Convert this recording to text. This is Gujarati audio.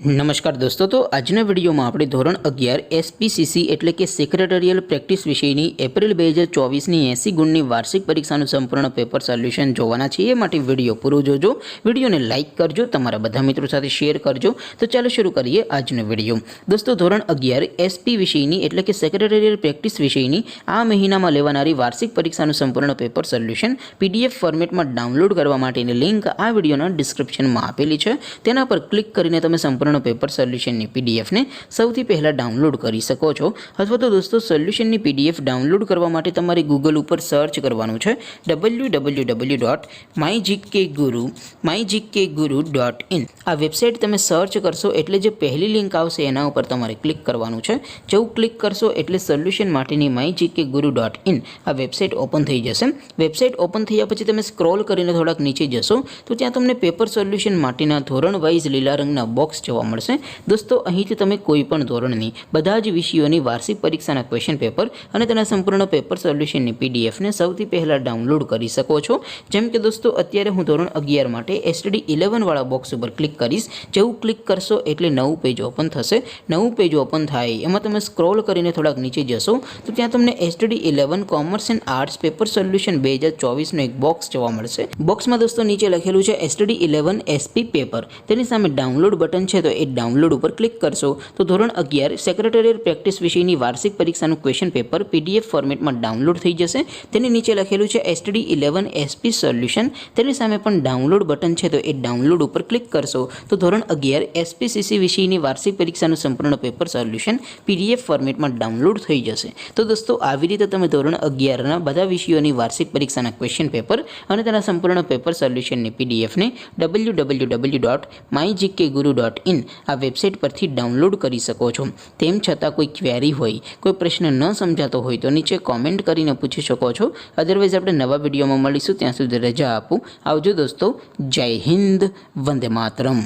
નમસ્કાર દોસ્તો, તો આજના વિડીયોમાં આપણે ધોરણ 11 એસપીસીસી એટલે કે સેક્રેટરીયલ પ્રેક્ટિસ વિષયની એપ્રિલ 2024ની 80 ગુણની વાર્ષિક પરીક્ષાનું સંપૂર્ણ પેપર સોલ્યુશન જોવાના છે। એ માટે વિડીયો પૂરો જોજો, વિડીયોને લાઇક કરજો, તમારા બધા મિત્રો સાથે શેર કરજો। તો ચાલો શરૂ કરીએ આજનો વિડીયો। દોસ્તો, ધોરણ 11 એસપી વિષયની એટલે કે સેક્રેટરીયલ પ્રેક્ટિસ વિષયની આ મહિનામાં લેવાનારી વાર્ષિક પરીક્ષાનું સંપૂર્ણ પેપર સોલ્યુશન પીડીએફ ફોર્મેટમાં ડાઉનલોડ કરવા માટેની લિંક આ વિડીયોના ડિસ્ક્રિપ્શનમાં આપેલી છે। તેના પર ક્લિક કરીને તમે સંપૂર્ણ પેપર સોલ્યુશનની પીડીએફને સૌથી પહેલાં ડાઉનલોડ કરી શકો છો। અથવા તો દોસ્તો, સોલ્યુશનની પીડીએફ ડાઉનલોડ કરવા માટે તમારે ગૂગલ ઉપર સર્ચ કરવાનું છે www.mygkguru.in। આ વેબસાઇટ તમે સર્ચ કરશો એટલે જે પહેલી લિંક આવશે એના ઉપર તમારે ક્લિક કરવાનું છે। જેવું ક્લિક કરશો એટલે સોલ્યુશન માટેની mygkguru.in આ વેબસાઇટ ઓપન થઈ જશે। વેબસાઇટ ઓપન થયા પછી તમે સ્ક્રોલ કરીને થોડાક નીચે જશો તો ત્યાં તમને પેપર સોલ્યુશન માટેના ધોરણ વાઇઝ લીલા રંગના બોક્સ જોવા મળશે। દોસ્તો, અહીંથી તમે કોઈ પણ ધોરણની બધા જ વિષયોની વાર્ષિક પરીક્ષાના ક્વેશ્ચન પેપર અને તેના સંપૂર્ણ પેપર સોલ્યુશનની પીડીએફને સૌથી પહેલાં ડાઉનલોડ કરી શકો છો। જેમ કે દોસ્તો, અત્યારે હું ધોરણ 11 માટે STD 11 વાળા બોક્સ ઉપર ક્લિક કરીશ। જેવું ક્લિક કરશો એટલે નવું પેજ ઓપન થશે। નવું પેજ ઓપન થાય એમાં તમે સ્ક્રોલ કરીને થોડાક નીચે જશો તો ત્યાં તમને STD 11 commerce and arts paper solution 2024નું એક બોક્સ જોવા મળશે। બોક્સમાં દોસ્તો નીચે લખેલું છે STD 11 SP પેપર, તેની સામે ડાઉનલોડ બટન છે, તો એ ડાઉનલોડ ઉપર ક્લિક કરશો તો ધોરણ 11 સેક્રેટરીયલ પ્રેક્ટિસ વિષયની વાર્ષિક પરીક્ષાનું ક્વેશ્ચન પેપર પીડીએફ ફોર્મેટમાં ડાઉનલોડ થઈ જશે। તેની નીચે લખેલું છે STD 11 SP સોલ્યુશન, તેની સામે પણ ડાઉનલોડ બટન છે, તો એ ડાઉનલોડ ઉપર ક્લિક કરશો તો ધોરણ 11 એસપીસીસી વિષયની વાર્ષિક પરીક્ષાનું સંપૂર્ણ પેપર સોલ્યુશન પીડીએફ ફોર્મેટમાં ડાઉનલોડ થઈ જશે। તો દોસ્તો, આવી રીતે તમે ધોરણ 11ના બધા વિષયોની વાર્ષિક પરીક્ષાના ક્વેશ્ચન પેપર અને તેના સંપૂર્ણ પેપર સોલ્યુશનની પીડીએફને www.mygkguru.in આ વેબસાઇટ પરથી ડાઉનલોડ કરી શકો છો। તેમ છતાં કોઈ ક્વેરી હોય, કોઈ પ્રશ્ન ન સમજાતો હોય તો નીચે કોમેન્ટ કરીને પૂછી શકો છો। અધરવાઇઝ આપણે નવા વિડીયોમાં મળીશું, ત્યાં સુધી રજા આપું। આવજો દોસ્તો, જય હિન્દ, વંદે માતરમ।